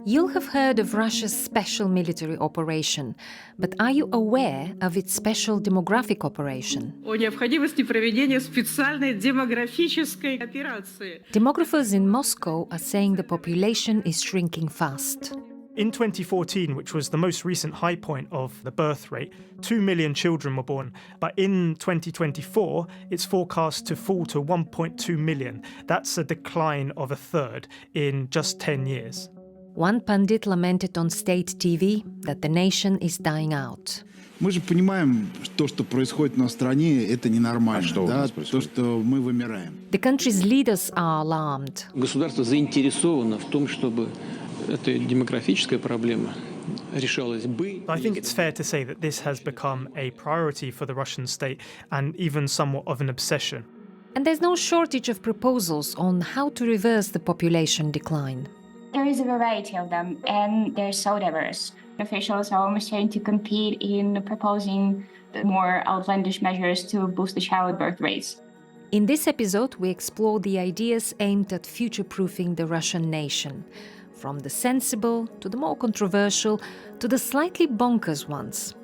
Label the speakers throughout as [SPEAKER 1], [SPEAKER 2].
[SPEAKER 1] You'll have heard of Russia's special military operation, but are you aware of its special demographic operation?
[SPEAKER 2] О необходимости проведения специальной демографической операции.
[SPEAKER 1] Demographers in Moscow are saying the population is shrinking fast.
[SPEAKER 3] In 2014, which was the most recent high point of the birth rate, 2 million children were born. But in 2024, it's forecast to fall to 1.2 million. That's a decline of a third in just 10 years.
[SPEAKER 1] One pundit lamented on state TV that the nation is dying out.
[SPEAKER 4] Мы же понимаем, то, что происходит на стране, это ненормально. Да? То, что мы вымираем.
[SPEAKER 1] The country's leaders are alarmed.
[SPEAKER 5] Государство заинтересовано в том, чтобы эта демографическая проблема решалась бы.
[SPEAKER 3] I think it's fair to say that this has become a priority for the Russian state and even somewhat of an obsession.
[SPEAKER 1] And there's no shortage of proposals on how to reverse the population decline.
[SPEAKER 6] There is a variety of them, and they're so diverse. Officials are almost trying to compete in proposing more outlandish measures to boost the childbirth rates.
[SPEAKER 1] In this episode, we explore the ideas aimed at future-proofing the Russian nation, from the sensible to the more controversial to the slightly bonkers ones.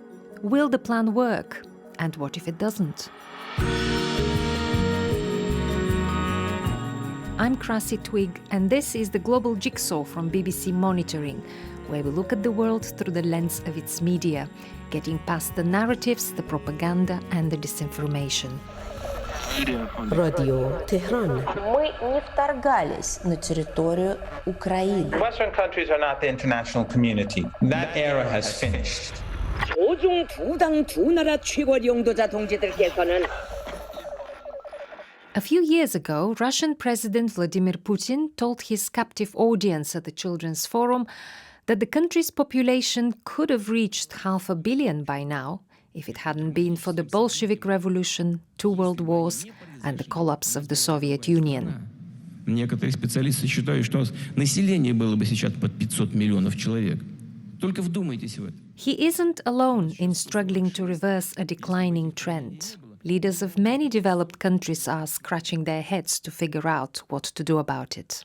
[SPEAKER 1] Will the plan work? And what if it doesn't? I'm Krassi, Twigg, and this is the Global Jigsaw from BBC Monitoring, where we look at the world through the lens of its media, getting past the narratives, the propaganda and the disinformation.
[SPEAKER 7] Радио Tehran. Мы не вторгались на территорию Украины.
[SPEAKER 8] Western countries are not the international community. That era has finished.
[SPEAKER 9] 조중 두당 두 나라 최고 영도자 동지들께서는
[SPEAKER 1] A few years ago, Russian President Vladimir Putin told his captive audience at the Children's Forum that the country's population could have reached 500 million by now if it hadn't been for the Bolshevik Revolution, 2 world wars, and the collapse of the Soviet Union.
[SPEAKER 10] Некоторые специалисты считают, что население было бы сейчас под 500 миллионов человек. Только вдумайтесь в это.
[SPEAKER 1] He isn't alone in struggling to reverse a declining trend. Leaders of many developed countries are scratching their heads to figure out what to do about it.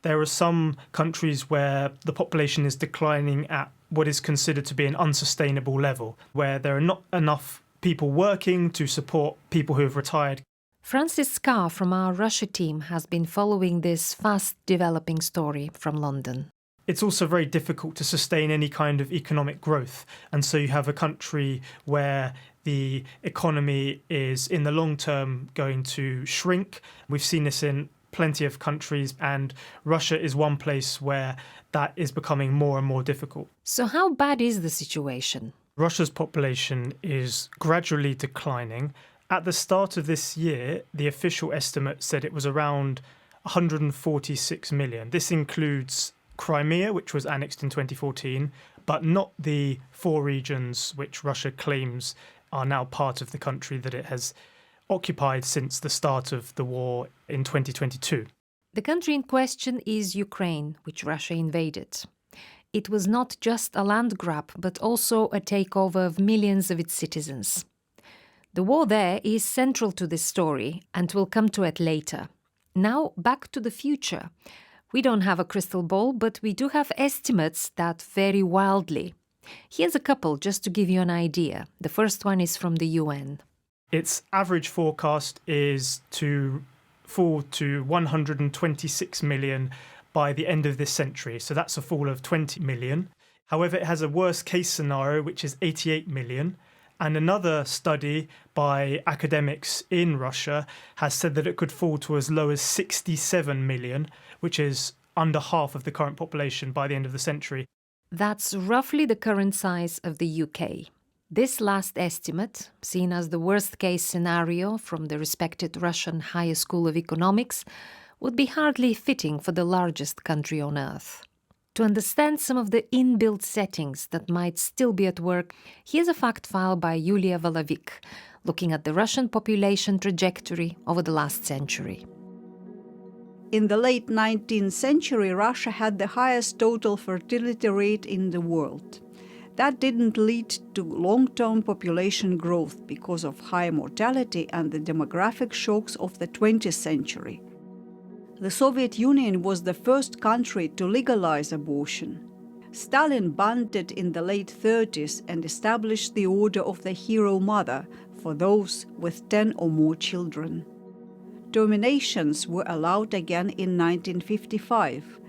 [SPEAKER 3] There are some countries where the population is declining at what is considered to be an unsustainable level, where there are not enough people working to support people who have retired.
[SPEAKER 1] Francis Scarr from our Russia team has been following this fast-developing story from London.
[SPEAKER 3] It's also very difficult to sustain any kind of economic growth. And so you have a country where the economy is, in the long term, going to shrink. We've seen this in plenty of countries, and Russia is one place where that is becoming more and more difficult.
[SPEAKER 1] So how bad is the situation?
[SPEAKER 3] Russia's population is gradually declining. At the start of this year, the official estimate said it was around 146 million. This includes Crimea, which was annexed in 2014, but not the 4 regions which Russia claims are now part of the country that it has occupied since the start of the war in 2022.
[SPEAKER 1] The country in question is Ukraine, which Russia invaded. It was not just a land grab, but also a takeover of millions of its citizens. The war there is central to this story, and we'll come to it later. Now, back to the future. We don't have a crystal ball, but we do have estimates that vary wildly. Here's a couple just to give you an idea. The first one is from the UN.
[SPEAKER 3] Its average forecast is to fall to 126 million by the end of this century. So that's a fall of 20 million. However, it has a worst case scenario, which is 88 million. And another study by academics in Russia has said that it could fall to as low as 67 million, which is under half of the current population by the end of the century.
[SPEAKER 1] That's roughly the current size of the UK. This last estimate, seen as the worst-case scenario from the respected Russian Higher School of Economics, would be hardly fitting for the largest country on Earth. To understand some of the inbuilt settings that might still be at work, here's a fact file by Yulia Volovik, looking at the Russian population trajectory over the last century.
[SPEAKER 11] In the late 19th century, Russia had the highest total fertility rate in the world. That didn't lead to long-term population growth because of high mortality and the demographic shocks of the 20th century. The Soviet Union was the first country to legalize abortion. Stalin banned it in the late 30s and established the order of the hero mother for those with 10 or more children. Terminations were allowed again in 1955,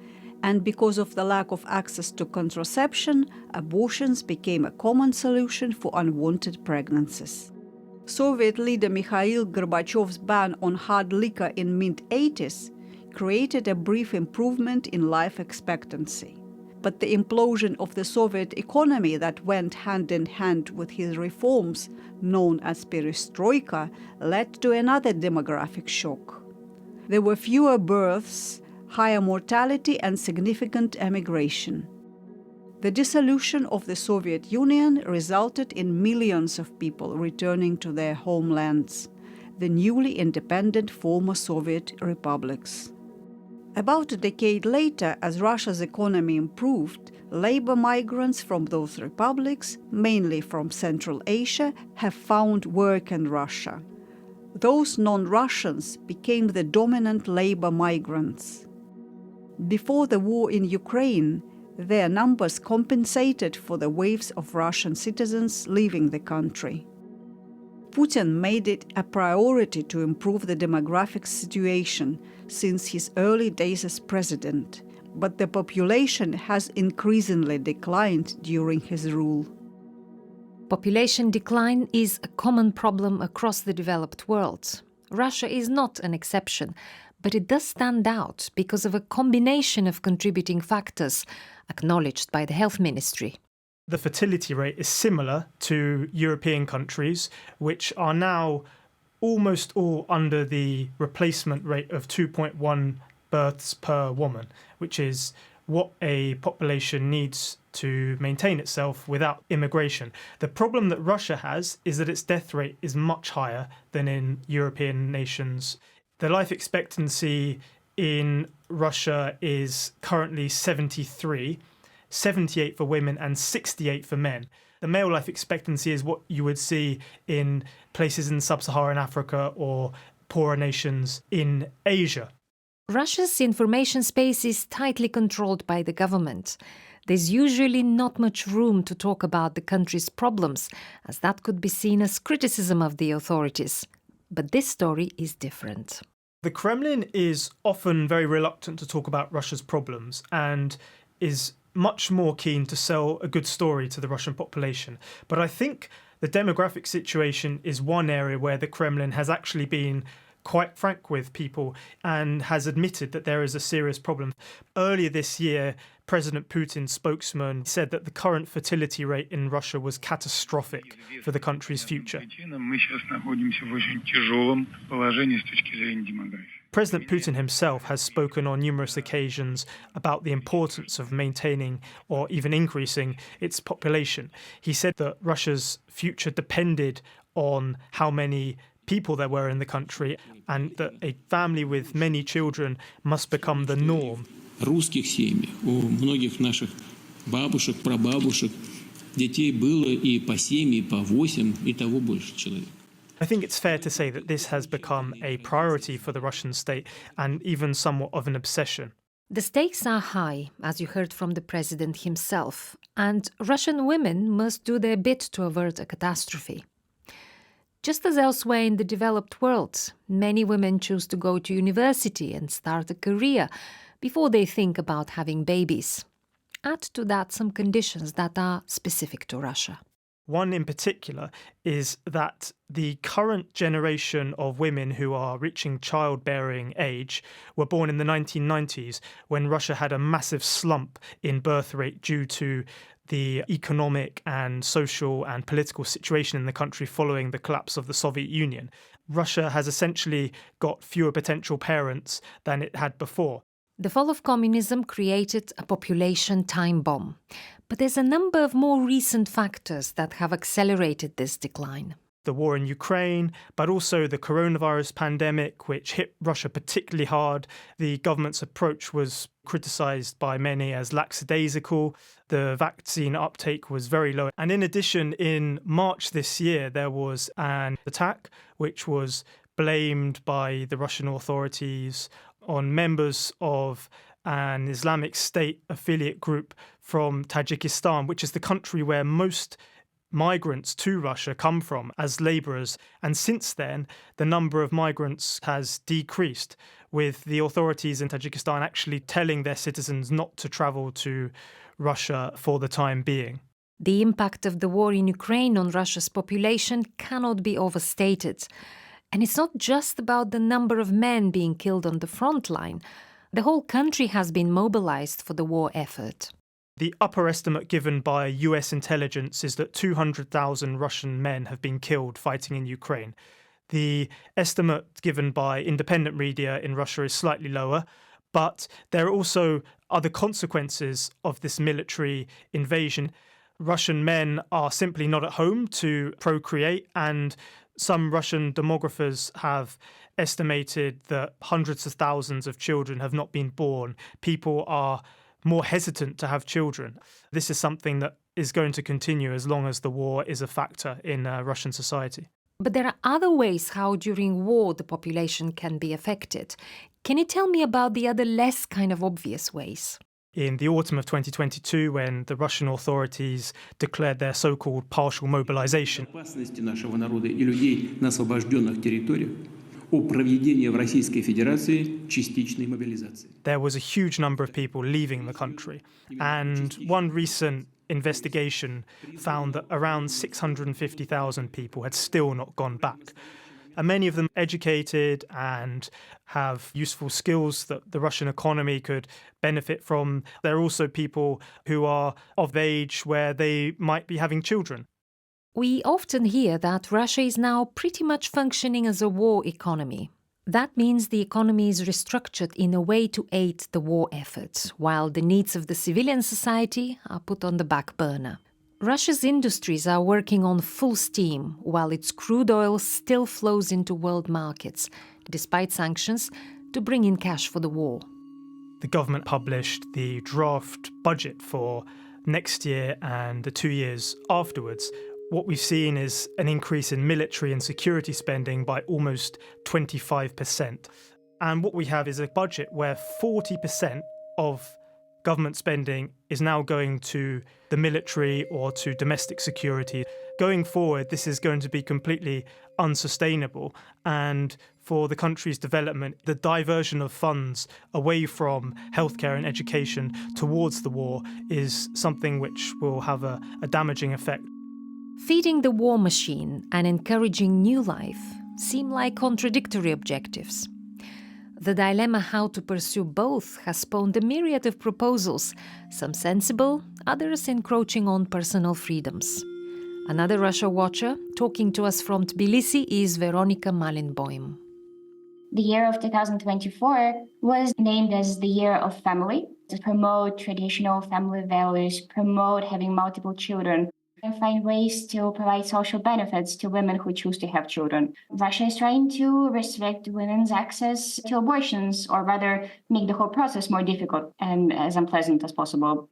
[SPEAKER 11] and because of the lack of access to contraception, abortions became a common solution for unwanted pregnancies. Soviet leader Mikhail Gorbachev's ban on hard liquor in mid-80s created a brief improvement in life expectancy. But the implosion of the Soviet economy that went hand in hand with his reforms, known as perestroika, led to another demographic shock. There were fewer births, higher mortality, and significant emigration. The dissolution of the Soviet Union resulted in millions of people returning to their homelands, the newly independent former Soviet republics. About a decade later, as Russia's economy improved, labor migrants from those republics, mainly from Central Asia, have found work in Russia. Those non-Russians became the dominant labor migrants. Before the war in Ukraine, their numbers compensated for the waves of Russian citizens leaving the country. Putin made it a priority to improve the demographic situation since his early days as president, but the population has increasingly declined during his rule.
[SPEAKER 1] Population decline is a common problem across the developed world. Russia is not an exception, but it does stand out because of a combination of contributing factors acknowledged by the Health Ministry.
[SPEAKER 3] The fertility rate is similar to European countries, which are now almost all under the replacement rate of 2.1 births per woman, which is what a population needs to maintain itself without immigration. The problem that Russia has is that its death rate is much higher than in European nations. The life expectancy in Russia is currently 73, 78 for women and 68 for men. The male life expectancy is what you would see in places in sub-Saharan Africa or poorer nations in Asia.
[SPEAKER 1] Russia's information space is tightly controlled by the government. There's usually not much room to talk about the country's problems, as that could be seen as criticism of the authorities. But this story is different.
[SPEAKER 3] The Kremlin is often very reluctant to talk about Russia's problems and is much more keen to sell a good story to the Russian population. But I think the demographic situation is one area where the Kremlin has actually been quite frank with people and has admitted that there is a serious problem. Earlier this year, President Putin's spokesman said that the current fertility rate in Russia was catastrophic for the country's future. President Putin himself has spoken on numerous occasions about the importance of maintaining or even increasing its population. He said that Russia's future depended on how many people there were in the country and that a family with many children must become the norm.
[SPEAKER 10] Русских семьях, у многих наших бабушек, прабабушек, детей было и по 7, и по 8, и того больше человек.
[SPEAKER 3] I think it's fair to say that this has become a priority for the Russian state and even somewhat of an obsession.
[SPEAKER 1] The stakes are high, as you heard from the president himself, and Russian women must do their bit to avert a catastrophe. Just as elsewhere in the developed world, many women choose to go to university and start a career before they think about having babies. Add to that some conditions that are specific to Russia.
[SPEAKER 3] One in particular is that the current generation of women who are reaching childbearing age were born in the 1990s, when Russia had a massive slump in birth rate due to the economic and social and political situation in the country following the collapse of the Soviet Union. Russia has essentially got fewer potential parents than it had before.
[SPEAKER 1] The fall of communism created a population time bomb. But there's a number of more recent factors that have accelerated this decline.
[SPEAKER 3] The war in Ukraine, but also the coronavirus pandemic, which hit Russia particularly hard. The government's approach was criticised by many as lackadaisical. The vaccine uptake was very low. And in addition, in March this year, there was an attack which was blamed by the Russian authorities on members of an Islamic State affiliate group from Tajikistan, which is the country where most migrants to Russia come from as labourers. And since then, the number of migrants has decreased, with the authorities in Tajikistan actually telling their citizens not to travel to Russia for the time being.
[SPEAKER 1] The impact of the war in Ukraine on Russia's population cannot be overstated. And it's not just about the number of men being killed on the front line. The whole country has been mobilized for the war effort.
[SPEAKER 3] The upper estimate given by US intelligence is that 200,000 Russian men have been killed fighting in Ukraine. The estimate given by independent media in Russia is slightly lower, but there are also other consequences of this military invasion. Russian men are simply not at home to procreate, and some Russian demographers have estimated that hundreds of thousands of children have not been born. People are more hesitant to have children. This is something that is going to continue as long as the war is a factor in Russian society.
[SPEAKER 1] But there are other ways how during war the population can be affected. Can you tell me about the other less kind of obvious ways?
[SPEAKER 3] In the autumn of 2022, when the Russian authorities declared their so-called partial mobilization, there was a huge number of people leaving the country, and one recent investigation found that around 650,000 people had still not gone back. And many of them educated and have useful skills that the Russian economy could benefit from. There are also people who are of age where they might be having children.
[SPEAKER 1] We often hear that Russia is now pretty much functioning as a war economy. That means the economy is restructured in a way to aid the war efforts, while the needs of the civilian society are put on the back burner. Russia's industries are working on full steam, while its crude oil still flows into world markets, despite sanctions, to bring in cash for the war.
[SPEAKER 3] The government published the draft budget for next year and the 2 years afterwards. What we've seen is an increase in military and security spending by almost 25%. And what we have is a budget where 40% of government spending is now going to the military or to domestic security. Going forward, this is going to be completely unsustainable. And for the country's development, the diversion of funds away from healthcare and education towards the war is something which will have a damaging effect.
[SPEAKER 1] Feeding the war machine and encouraging new life seem like contradictory objectives. The dilemma how to pursue both has spawned a myriad of proposals, some sensible, others encroaching on personal freedoms. Another Russia watcher talking to us from Tbilisi is Veronika Malinboym.
[SPEAKER 6] The year of 2024 was named as the year of family, to promote traditional family values, promote having multiple children, and find ways to provide social benefits to women who choose to have children. Russia is trying to restrict women's access to abortions, or rather make the whole process more difficult and as unpleasant as possible.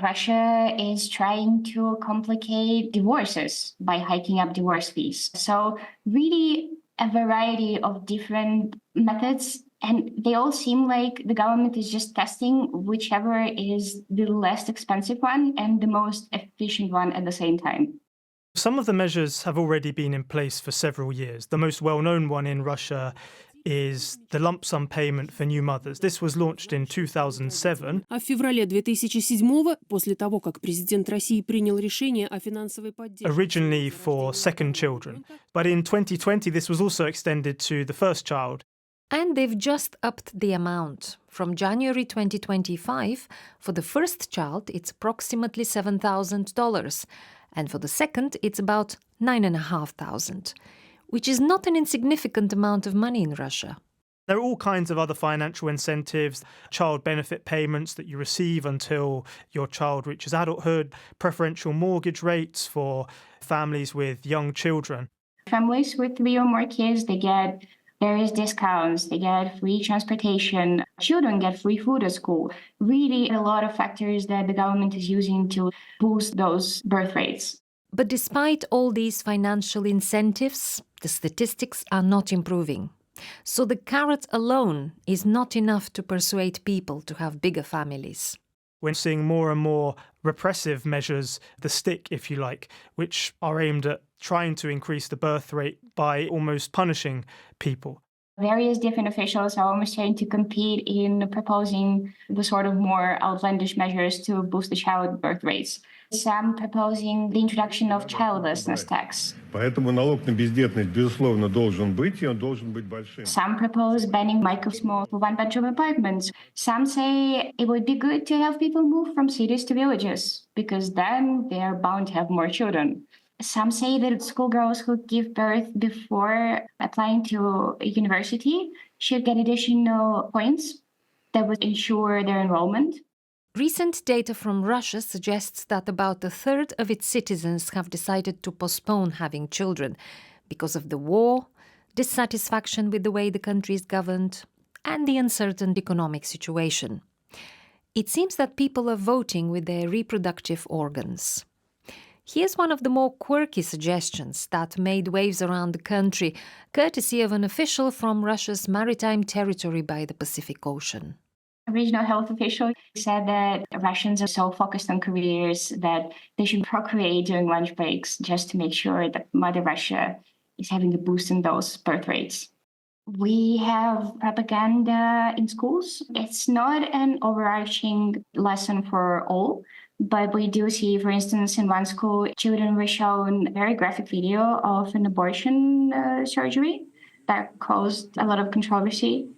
[SPEAKER 6] Russia is trying to complicate divorces by hiking up divorce fees. So really a variety of different methods, and they all seem like the government is just testing whichever is the less expensive one and the most efficient one at the same time.
[SPEAKER 3] Some of the measures have already been in place for several years. The most well-known one in Russia is the lump sum payment for new mothers. This was launched in 2007.
[SPEAKER 12] А в феврале 2007-го, после того, как президент России принял решение о финансовой поддержке,
[SPEAKER 3] originally for second children. But in 2020, this was also extended to the first child.
[SPEAKER 1] And they've just upped the amount. From January 2025, for the first child, it's approximately $7,000. And for the second, it's about $9,500, which is not an insignificant amount of money in Russia.
[SPEAKER 3] There are all kinds of other financial incentives, child benefit payments that you receive until your child reaches adulthood, preferential mortgage rates for families with young children.
[SPEAKER 6] Families with 3 or more kids, they get various discounts, they get free transportation, children get free food at school. Really a lot of factors that the government is using to boost those birth rates.
[SPEAKER 1] But despite all these financial incentives, the statistics are not improving. So the carrot alone is not enough to persuade people to have bigger families.
[SPEAKER 3] We're seeing more and more repressive measures, the stick, if you like, which are aimed at trying to increase the birth rate by almost punishing people.
[SPEAKER 6] Various different officials are almost trying to compete in proposing the sort of more outlandish measures to boost the child birth rates. Some proposing the introduction of childlessness tax.
[SPEAKER 13] Поэтому налог на бездетность, безусловно, должен быть, и он должен быть большим.
[SPEAKER 6] Some propose banning micro-small one-bedroom apartments. Some say it would be good to have people move from cities to villages, because then they are bound to have more children. Some say that schoolgirls who give birth before applying to a university should get additional points that would ensure their enrollment.
[SPEAKER 1] Recent data from Russia suggests that about a third of its citizens have decided to postpone having children because of the war, dissatisfaction with the way the country is governed, and the uncertain economic situation. It seems that people are voting with their reproductive organs. Here's one of the more quirky suggestions that made waves around the country, courtesy of an official from Russia's maritime territory by the Pacific Ocean.
[SPEAKER 6] A regional health official said that Russians are so focused on careers that they should procreate during lunch breaks just to make sure that Mother Russia is having a boost in those birth rates. We have propaganda in schools. It's not an overarching lesson for all, but we do see, for instance, in one school, children were shown a very graphic video of an abortion surgery that caused a lot of controversy.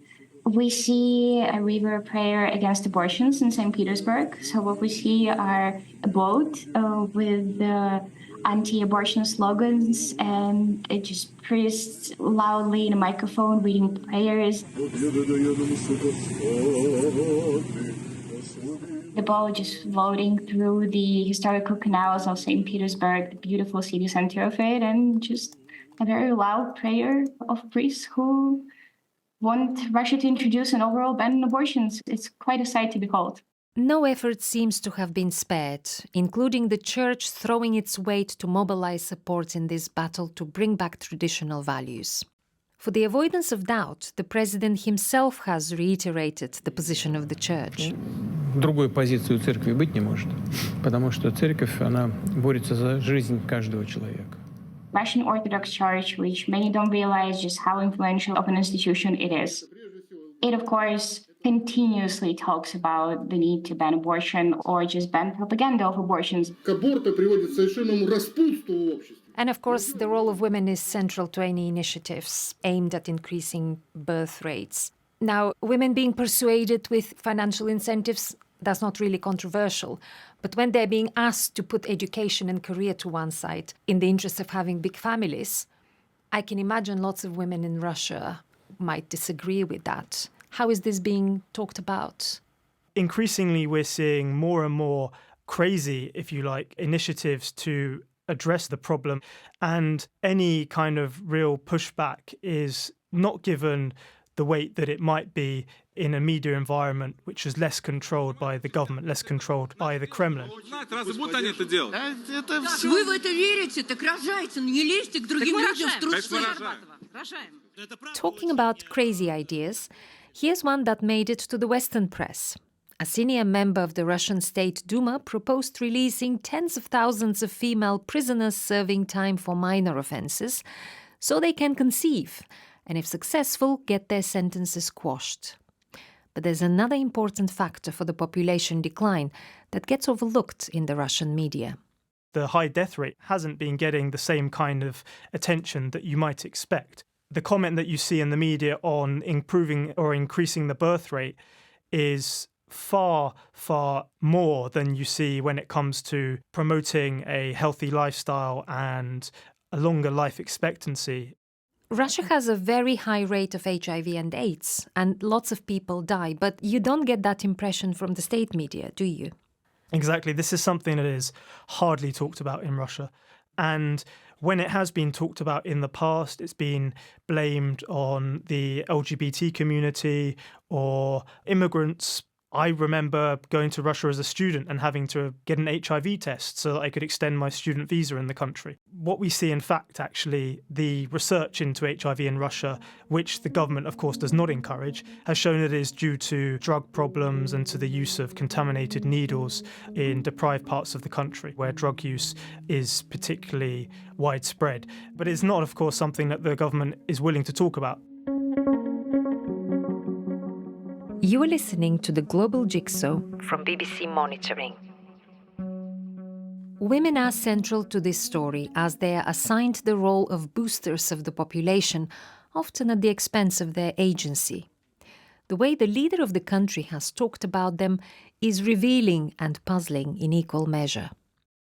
[SPEAKER 6] We see a river prayer against abortions in St. Petersburg. So what we see are a boat with anti-abortion slogans, and it just priests loudly in a microphone reading prayers. The boat just floating through the historical canals of St. Petersburg, the beautiful city center of it, and just a very loud prayer of priests who want Russia to introduce an overall ban on abortions. It's quite a sight to behold.
[SPEAKER 1] No effort seems to have been spared, including the church throwing its weight to mobilize support in this battle to bring back traditional values. For the avoidance of doubt, the president himself has reiterated the position of the church.
[SPEAKER 5] Другой позиции у церкви быть не может, потому что церковь, она борется за жизнь каждого человека.
[SPEAKER 6] Russian Orthodox Church, which many don't realize just how influential of an institution it is. It, of course, continuously talks about the need to ban abortion or just ban propaganda of abortions.
[SPEAKER 1] And of course, the role of women is central to any initiatives aimed at increasing birth rates. Now, women being persuaded with financial incentives, that's not really controversial. But when they're being asked to put education and career to one side in the interest of having big families, I can imagine lots of women in Russia might disagree with that. How is this being talked about?
[SPEAKER 3] Increasingly, we're seeing more and more crazy, if you like, initiatives to address the problem. And any kind of real pushback is not given the weight that it might be in a media environment which is less controlled by the government, less controlled by the Kremlin.
[SPEAKER 14] Вы в это верите? Так рожайте, не лезьте к другим людям в трусы.
[SPEAKER 1] Talking about crazy ideas, here's one that made it to the Western press. A senior member of the Russian State Duma proposed releasing tens of thousands of female prisoners serving time for minor offences so they can conceive, and if successful, get their sentences quashed. But there's another important factor for the population decline that gets overlooked in the Russian media.
[SPEAKER 3] The high death rate hasn't been getting the same kind of attention that you might expect. The comment that you see in the media on improving or increasing the birth rate is far, far more than you see when it comes to promoting a healthy lifestyle and a longer life expectancy.
[SPEAKER 1] Russia has a very high rate of HIV and AIDS, and lots of people die, but you don't get that impression from the state media, do you?
[SPEAKER 3] Exactly. This is something that is hardly talked about in Russia. And when it has been talked about in the past, it's been blamed on the LGBT community or immigrants I remember going to Russia as a student and having to get an HIV test so that I could extend my student visa in the country. What we see, in fact, actually, the research into HIV in Russia, which the government, of course, does not encourage, has shown it is due to drug problems and to the use of contaminated needles in deprived parts of the country where drug use is particularly widespread. But it's not, of course, something that the government is willing to talk about.
[SPEAKER 1] You are listening to the Global Jigsaw from BBC Monitoring. Women are central to this story as they are assigned the role of boosters of the population, often at the expense of their agency. The way the leader of the country has talked about them is revealing and puzzling in equal measure.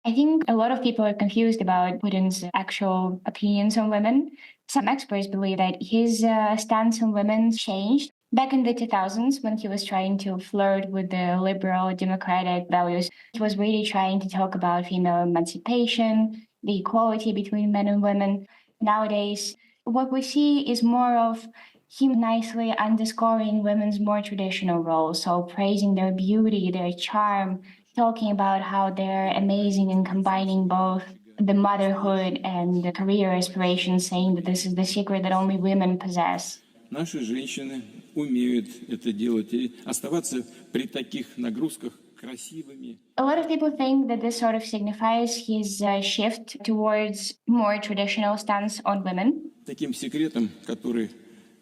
[SPEAKER 6] I think a lot of people are confused about Putin's actual opinions on women. Some experts believe that his stance on women changed back in the 2000s when he was trying to flirt with the liberal democratic values. He was really trying to talk about female emancipation, the equality between men and women. Nowadays, what we see is more of him nicely underscoring women's more traditional roles, so praising their beauty, their charm, talking about how they're amazing and combining both the motherhood and the career aspirations, saying that this is the secret that only women possess.
[SPEAKER 10] Наши женщины умеют это делать и оставаться при таких нагрузках красивыми.
[SPEAKER 6] A lot of people think that this sort of signifies his shift towards more traditional stance on women.
[SPEAKER 10] Таким секретом, который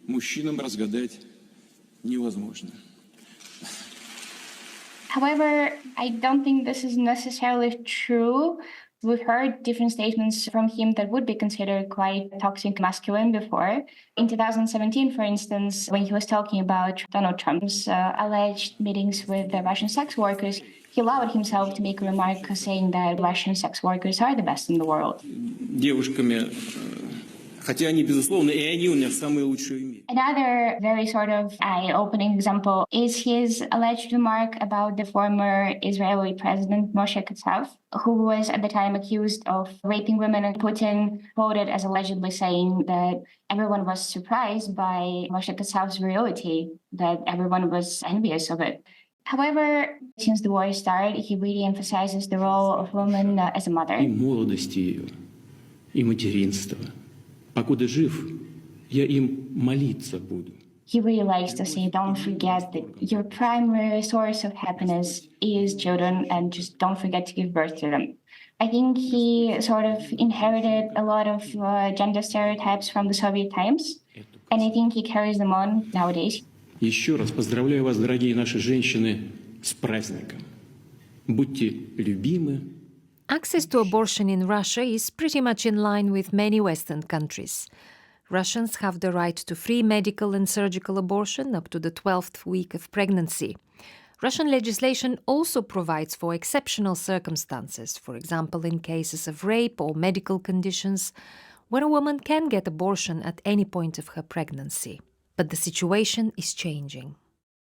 [SPEAKER 10] мужчинам разгадать невозможно.
[SPEAKER 6] However, I don't think this is necessarily true. We've heard different statements from him that would be considered quite toxic masculine before. In 2017, for instance, when he was talking about Donald Trump's alleged meetings with the Russian sex workers, he allowed himself to make a remark saying that Russian sex workers are the best in the world.
[SPEAKER 10] Девушками, хотя они, безусловно, и они у меня самые лучшие в мире.
[SPEAKER 6] Another very sort of eye-opening example is his alleged remark about the former Israeli president Moshe Katsav, who was at the time accused of raping women, and Putin quoted as allegedly saying that everyone was surprised by Moshe Katsav's virility, that everyone was envious of it. However, since the war started, he really emphasizes the role of women as a mother.
[SPEAKER 10] И молодости ее, и материнства. Покуда жив, я им молиться буду.
[SPEAKER 6] He really likes to say, don't forget that your primary source of happiness is children, and just don't forget to give birth to them. I think he sort of inherited a lot of gender stereotypes from the Soviet times, and I think he carries them on nowadays.
[SPEAKER 10] Еще раз поздравляю вас, дорогие наши женщины, с праздником. Будьте любимы.
[SPEAKER 1] Access to abortion in Russia is pretty much in line with many Western countries. Russians have the right to free medical and surgical abortion up to the 12th week of pregnancy. Russian legislation also provides for exceptional circumstances, for example in cases of rape or medical conditions, where a woman can get abortion at any point of her pregnancy. But the situation is changing.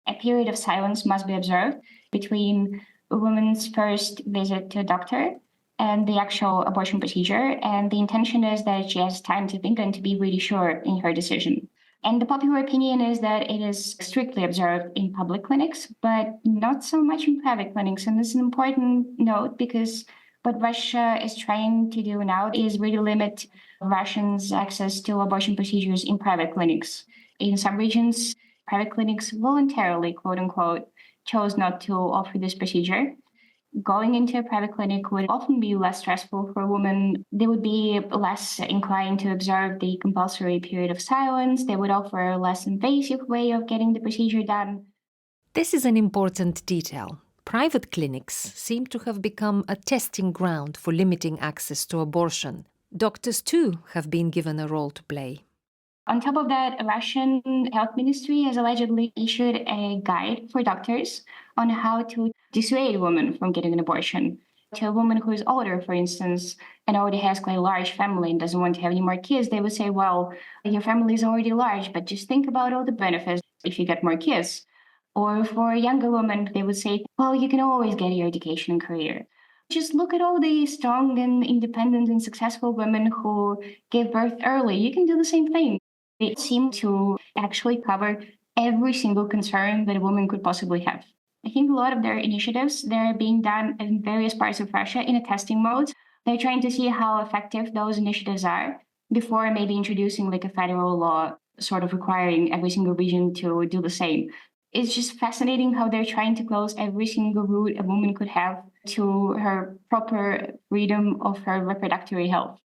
[SPEAKER 6] A period of silence must be observed between a woman's first visit to a doctor and the actual abortion procedure, and the intention is that she has time to think and to be really sure in her decision. And the popular opinion is that it is strictly observed in public clinics, but not so much in private clinics. And this is an important note because what Russia is trying to do now is really limit Russians' access to abortion procedures in private clinics. In some regions, private clinics voluntarily, quote unquote, chose not to offer this procedure. Going into a private clinic would often be less stressful for a woman. They would be less inclined to observe the compulsory period of silence. They would offer a less invasive way of getting the procedure done.
[SPEAKER 1] This is an important detail. Private clinics seem to have become a testing ground for limiting access to abortion. Doctors, too, have been given a role to play.
[SPEAKER 6] On top of that, Russian health ministry has allegedly issued a guide for doctors on how to dissuade women from getting an abortion. To a woman who is older, for instance, and already has quite a large family and doesn't want to have any more kids, they would say, well, your family is already large, but just think about all the benefits if you get more kids. Or for a younger woman, they would say, well, you can always get your education and career. Just look at all the strong and independent and successful women who gave birth early. You can do the same thing. They seem to actually cover every single concern that a woman could possibly have. I think a lot of their initiatives, they're being done in various parts of Russia in a testing mode. They're trying to see how effective those initiatives are before maybe introducing like a federal law, sort of requiring every single region to do the same. It's just fascinating how they're trying to close every single route a woman could have to her proper freedom of her reproductive health.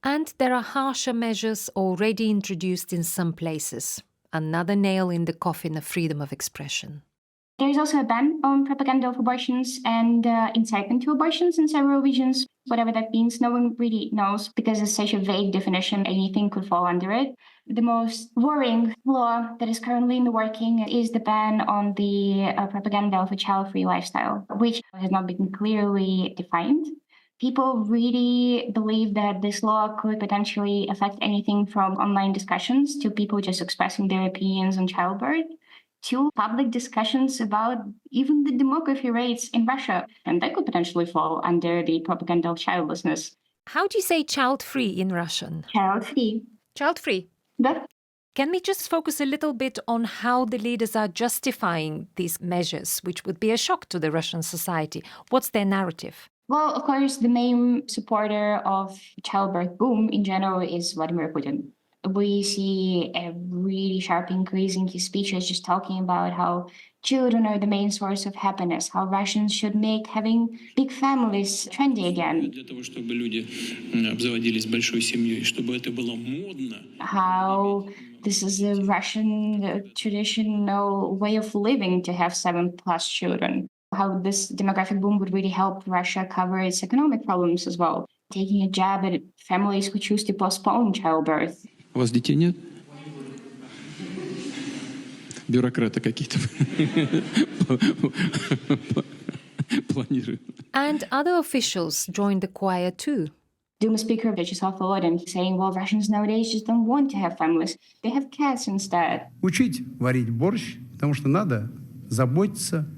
[SPEAKER 1] And there are harsher measures already introduced in some places. Another nail in the coffin of freedom of expression.
[SPEAKER 6] There is also a ban on propaganda of abortions and incitement to abortions in several regions. Whatever that means, no one really knows because it's such a vague definition, anything could fall under it. The most worrying law that is currently in the working is the ban on the propaganda of a child-free lifestyle, which has not been clearly defined. People really believe that this law could potentially affect anything from online discussions to people just expressing their opinions on childbirth, to public discussions about even the demography rates in Russia. And that could potentially fall under the propaganda of childlessness.
[SPEAKER 1] How do you say child-free in Russian?
[SPEAKER 6] Child-free.
[SPEAKER 1] Child-free.
[SPEAKER 6] Да.
[SPEAKER 1] Can we just focus a little bit on how the leaders are justifying these measures, which would be a shock to the Russian society? What's their narrative?
[SPEAKER 6] Well, of course, the main supporter of childbirth boom in general is Vladimir Putin. We see a really sharp increase in his speeches just talking about how children are the main source of happiness, how Russians should make having big families trendy again. How this is a Russian traditional way of living to have 7+ children. How this demographic boom would really help Russia cover its economic problems as well. Taking a jab at families who choose to postpone childbirth.
[SPEAKER 5] У вас детей нет? Бюрократы какие-то планируют.
[SPEAKER 1] And other officials joined the choir too.
[SPEAKER 6] Duma Speaker Vyacheslav Volodin saying, well, Russians nowadays just don't want to have families. They have cats instead.
[SPEAKER 15] Учить варить борщ, потому что надо заботиться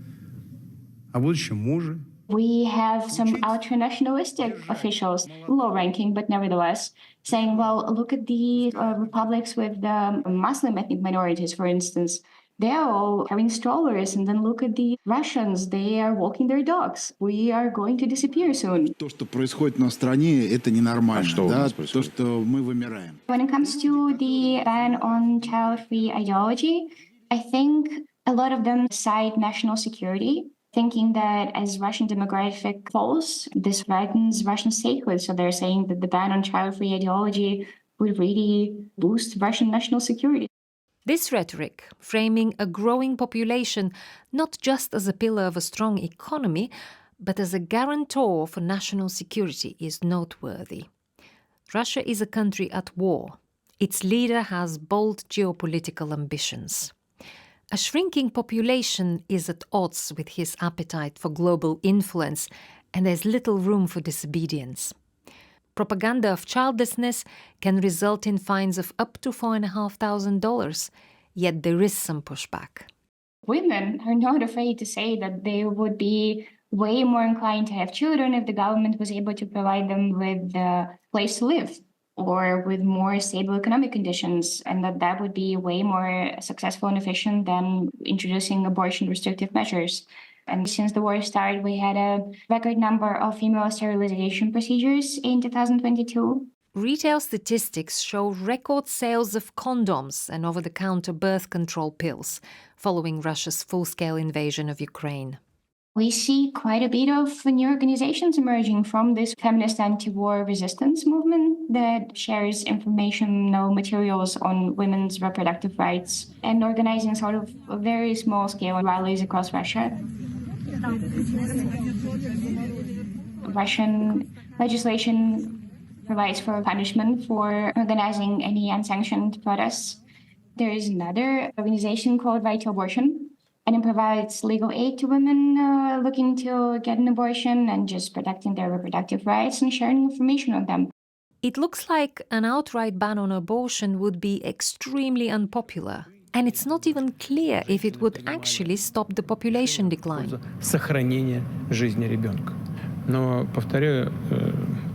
[SPEAKER 15] о будущем муже.
[SPEAKER 6] We have some ultra-nationalistic officials, low-ranking, but nevertheless, saying, well, look at the republics with the Muslim ethnic minorities, for instance. They're all having strollers, and then look at the Russians. They are walking their dogs. We are going to disappear soon.
[SPEAKER 4] То, что происходит на стране, это ненормально. Да? То, что мы вымираем.
[SPEAKER 6] When it comes to the ban on child-free ideology, I think a lot of them cite national security, thinking that as Russian demographic falls, this threatens Russian statehood. So they're saying that the ban on child-free ideology would really boost Russian national security.
[SPEAKER 1] This rhetoric, framing a growing population not just as a pillar of a strong economy, but as a guarantor for national security, is noteworthy. Russia is a country at war. Its leader has bold geopolitical ambitions. A shrinking population is at odds with his appetite for global influence, and there's little room for disobedience. Propaganda of childlessness can result in fines of up to $4,500, yet there is some pushback.
[SPEAKER 6] Women are not afraid to say that they would be way more inclined to have children if the government was able to provide them with a place to live or with more stable economic conditions, and that would be way more successful and efficient than introducing abortion restrictive measures. And since the war started, we had a record number of female sterilization procedures in 2022.
[SPEAKER 1] Retail statistics show record sales of condoms and over-the-counter birth control pills following Russia's full-scale invasion of Ukraine.
[SPEAKER 6] We see quite a bit of new organizations emerging from this feminist anti-war resistance movement that shares informational materials on women's reproductive rights and organizing sort of very small-scale rallies across Russia. Russian legislation provides for punishment for organizing any unsanctioned protests. There is another organization called Right to Abortion, and it provides legal aid to women looking to get an abortion and just protecting their reproductive rights and sharing information on them.
[SPEAKER 1] It looks like an outright ban on abortion would be extremely unpopular. And it's not even clear if it would actually stop the population decline.
[SPEAKER 10] Сохранение жизни ребенка. Но, повторяю,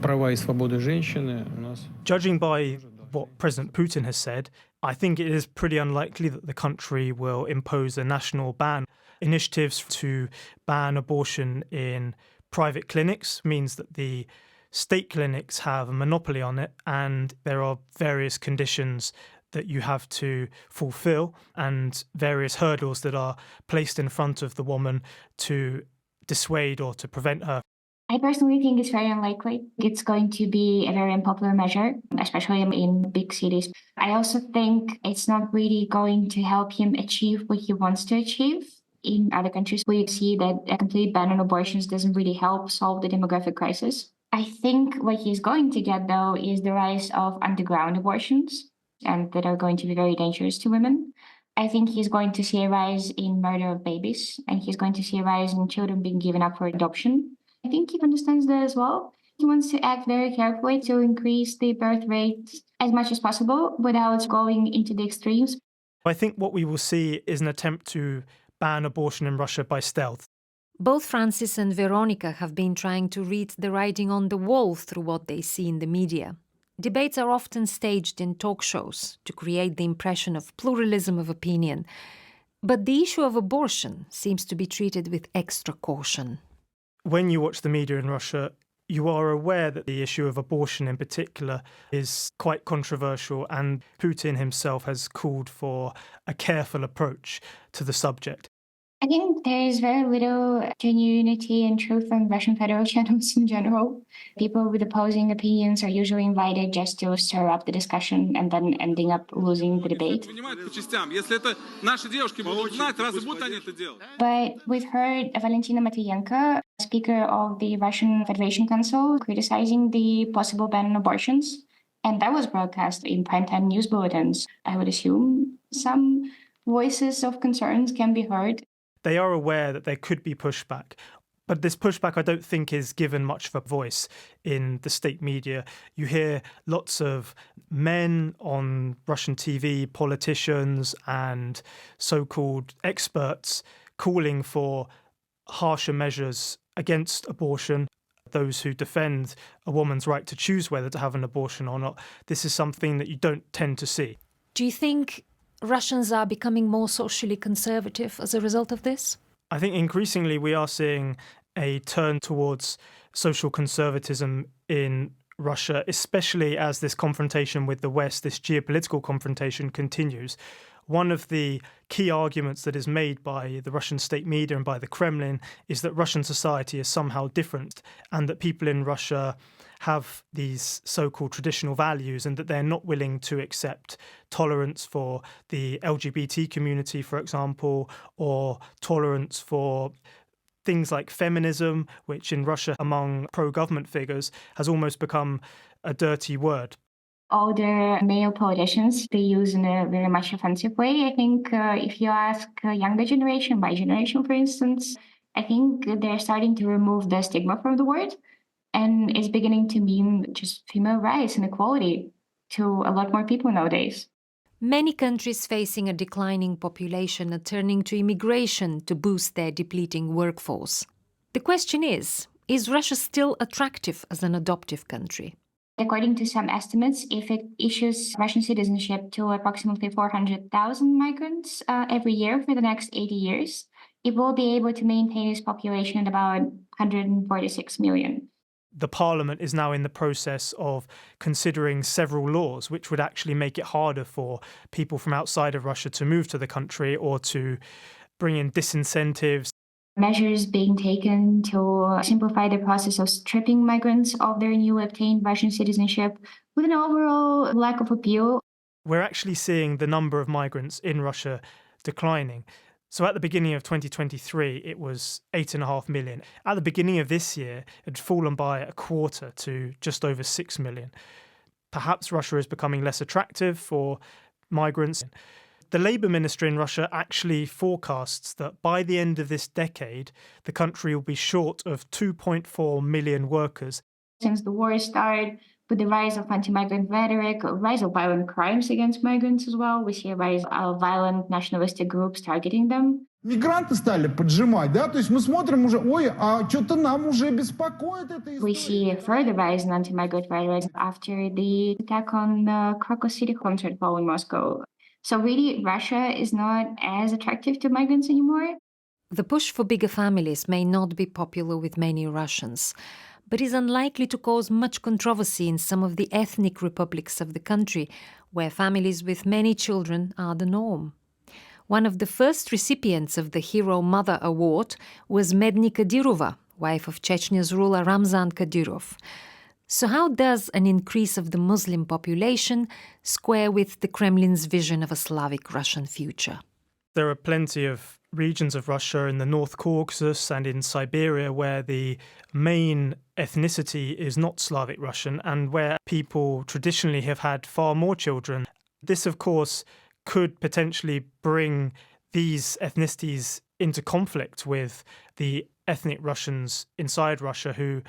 [SPEAKER 10] права и свободы женщины у нас...
[SPEAKER 3] Judging by what President Putin has said, I think it is pretty unlikely that the country will impose a national ban. initiatives to ban abortion in private clinics means that the state clinics have a monopoly on it, and there are various conditions that you have to fulfill and various hurdles that are placed in front of the woman to dissuade or to prevent her.
[SPEAKER 6] I personally think it's very unlikely it's going to be a very unpopular measure, especially in big cities. I also think it's not really going to help him achieve what he wants to achieve. In other countries, we see that a complete ban on abortions doesn't really help solve the demographic crisis. I think what he's going to get, though, is the rise of underground abortions, and that are going to be very dangerous to women. I think he's going to see a rise in murder of babies, and he's going to see a rise in children being given up for adoption. I think he understands that as well. He wants to act very carefully to increase the birth rate as much as possible without going into the extremes.
[SPEAKER 3] I think what we will see is an attempt to ban abortion in Russia by stealth.
[SPEAKER 1] Both Francis and Veronika have been trying to read the writing on the wall through what they see in the media. Debates are often staged in talk shows to create the impression of pluralism of opinion. But the issue of abortion seems to be treated with extra caution.
[SPEAKER 3] When you watch the media in Russia, you are aware that the issue of abortion in particular is quite controversial, and Putin himself has called for a careful approach to the subject.
[SPEAKER 6] I think there is very little genuinity and truth on Russian federal channels in general. People with opposing opinions are usually invited just to stir up the discussion and then ending up losing the debate. But we've heard Valentina Matvienko, speaker of the Russian Federation Council, criticizing the possible ban on abortions. And that was broadcast in primetime news bulletins. I would assume some voices of concerns can be heard.
[SPEAKER 3] They are aware that there could be pushback, but this pushback I don't think is given much of a voice in the state media. You hear lots of men on Russian TV, politicians and so-called experts calling for harsher measures against abortion, those who defend a woman's right to choose whether to have an abortion or not. This is something that you don't tend to see.
[SPEAKER 1] Do you think Russians are becoming more socially conservative as a result of this?
[SPEAKER 3] I think increasingly we are seeing a turn towards social conservatism in Russia, especially as this confrontation with the West, this geopolitical confrontation, continues. One of the key arguments that is made by the Russian state media and by the Kremlin is that Russian society is somehow different, and that people in Russia have these so-called traditional values, and that they're not willing to accept tolerance for the LGBT community, for example, or tolerance for things like feminism, which in Russia among pro-government figures has almost become a dirty word.
[SPEAKER 6] Older male politicians, they use in a very much offensive way. I think if you ask a younger generation, my generation, for instance, I think they're starting to remove the stigma from the word. And it's beginning to mean just female rights and equality to a lot more people nowadays.
[SPEAKER 1] Many countries facing a declining population are turning to immigration to boost their depleting workforce. The question is Russia still attractive as an adoptive country?
[SPEAKER 6] According to some estimates, if it issues Russian citizenship to approximately 400,000 migrants every year for the next 80 years, it will be able to maintain its population at about 146 million.
[SPEAKER 3] The parliament is now in the process of considering several laws which would actually make it harder for people from outside of Russia to move to the country, or to bring in disincentives.
[SPEAKER 6] Measures being taken to simplify the process of stripping migrants of their newly obtained Russian citizenship, with an overall lack of appeal.
[SPEAKER 3] We're actually seeing the number of migrants in Russia declining. So at the beginning of 2023, it was 8.5 million. At the beginning of this year, it had fallen by a quarter to just over 6 million. Perhaps Russia is becoming less attractive for migrants. The Labour Ministry in Russia actually forecasts that by the end of this decade, the country will be short of 2.4 million workers.
[SPEAKER 6] Since the war started, with the rise of anti-migrant rhetoric, a rise of violent crimes against migrants as well, we see a rise of violent nationalistic groups targeting them.
[SPEAKER 16] Мигранты стали поджимать, да? То есть мы смотрим уже, ой, а что-то нам уже беспокоит эта история.
[SPEAKER 6] We see a further rise in anti-migrant rhetoric after the attack on the Krakow City concert hall in Moscow. So really, Russia is not as attractive to migrants anymore.
[SPEAKER 1] The push for bigger families may not be popular with many Russians, but is unlikely to cause much controversy in some of the ethnic republics of the country, where families with many children are the norm. One of the first recipients of the Hero Mother Award was Medni Kadyrova, wife of Chechnya's ruler Ramzan Kadyrov. So how does an increase of the Muslim population square with the Kremlin's vision of a Slavic Russian future?
[SPEAKER 3] There are plenty of regions of Russia in the North Caucasus and in Siberia where the main ethnicity is not Slavic Russian and where people traditionally have had far more children. This, of course, could potentially bring these ethnicities into conflict with the ethnic Russians inside Russia who,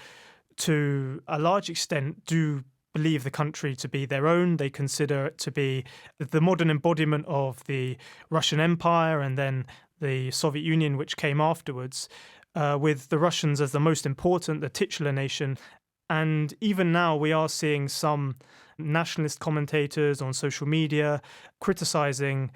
[SPEAKER 3] to a large extent, do believe the country to be their own. They consider it to be the modern embodiment of the Russian Empire and then the Soviet Union, which came afterwards, with the Russians as the most important, the titular nation. And even now we are seeing some nationalist commentators on social media criticizing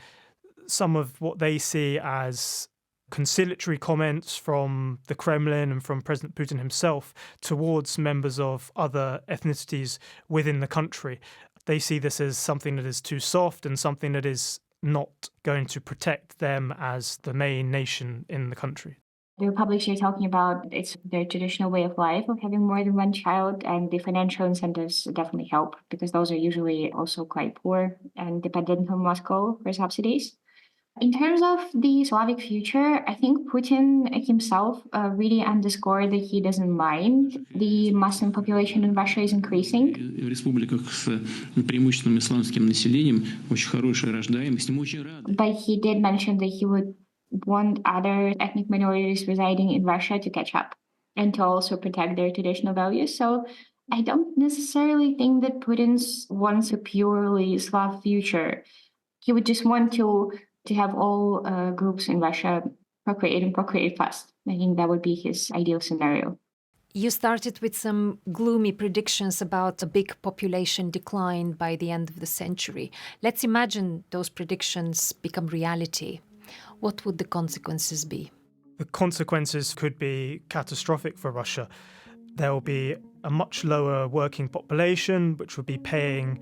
[SPEAKER 3] some of what they see as conciliatory comments from the Kremlin and from President Putin himself towards members of other ethnicities within the country. They see this as something that is too soft and something that is not going to protect them as the main nation in the country.
[SPEAKER 6] The republics you're talking about, it's their traditional way of life of having more than one child, and the financial incentives definitely help because those are usually also quite poor and dependent on Moscow for subsidies. In terms of the Slavic future, I think Putin himself really underscored that he doesn't mind the Muslim population in Russia is increasing.
[SPEAKER 10] В республиках с преимущественно исламским населением очень хорошая рождаемость. Мы очень рады.
[SPEAKER 6] But he did mention that he would want other ethnic minorities residing in Russia to catch up and to also protect their traditional values. So I don't necessarily think that Putin wants a purely Slav future. He would just want to have all groups in Russia procreate and procreate fast. I think that would be his ideal scenario.
[SPEAKER 1] You started with some gloomy predictions about a big population decline by the end of the century. Let's imagine those predictions become reality. What would the consequences be?
[SPEAKER 3] The consequences could be catastrophic for Russia. There will be a much lower working population, which would be paying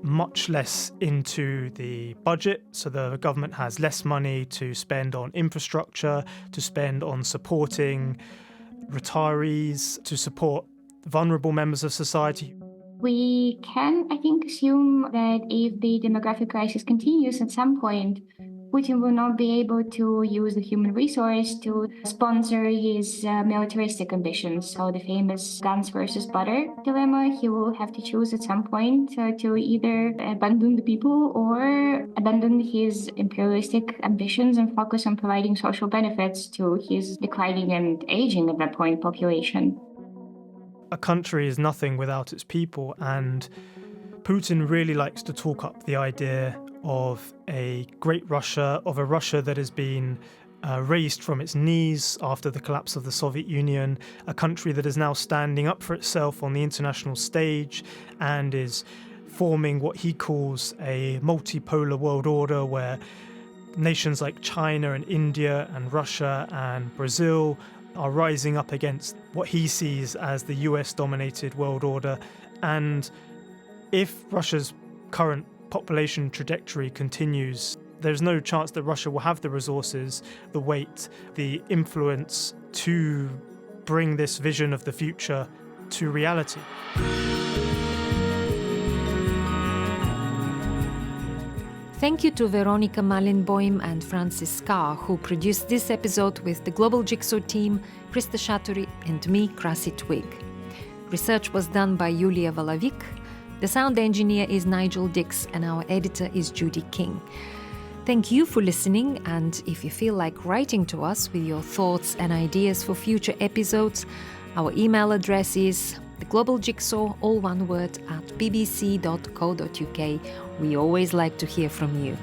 [SPEAKER 3] much less into the budget, so the government has less money to spend on infrastructure, to spend on supporting retirees, to support vulnerable members of society.
[SPEAKER 6] We can, I think, assume that if the demographic crisis continues at some point, Putin will not be able to use the human resource to sponsor his militaristic ambitions. So the famous guns versus butter dilemma, he will have to choose at some point to either abandon the people or abandon his imperialistic ambitions and focus on providing social benefits to his declining and aging at that point population.
[SPEAKER 3] A country is nothing without its people, and Putin really likes to talk up the idea of a great Russia, of a Russia that has been raised from its knees after the collapse of the Soviet Union, a country that is now standing up for itself on the international stage and is forming what he calls a multipolar world order where nations like China and India and Russia and Brazil are rising up against what he sees as the US-dominated world order. And if Russia's current population trajectory continues, there's no chance that Russia will have the resources, the weight, the influence to bring this vision of the future to reality.
[SPEAKER 1] Thank you to Veronika, Malinboym and Francis Scarr, who produced this episode with the Global Jigsaw team, Kriszta, Satori and me, Krassi, Twigg. Research was done by Yulia Volovik. The sound engineer is Nigel Dix and our editor is Judy King. Thank you for listening, and if you feel like writing to us with your thoughts and ideas for future episodes, our email address is theglobaljigsaw, all one word, @bbc.co.uk. We always like to hear from you.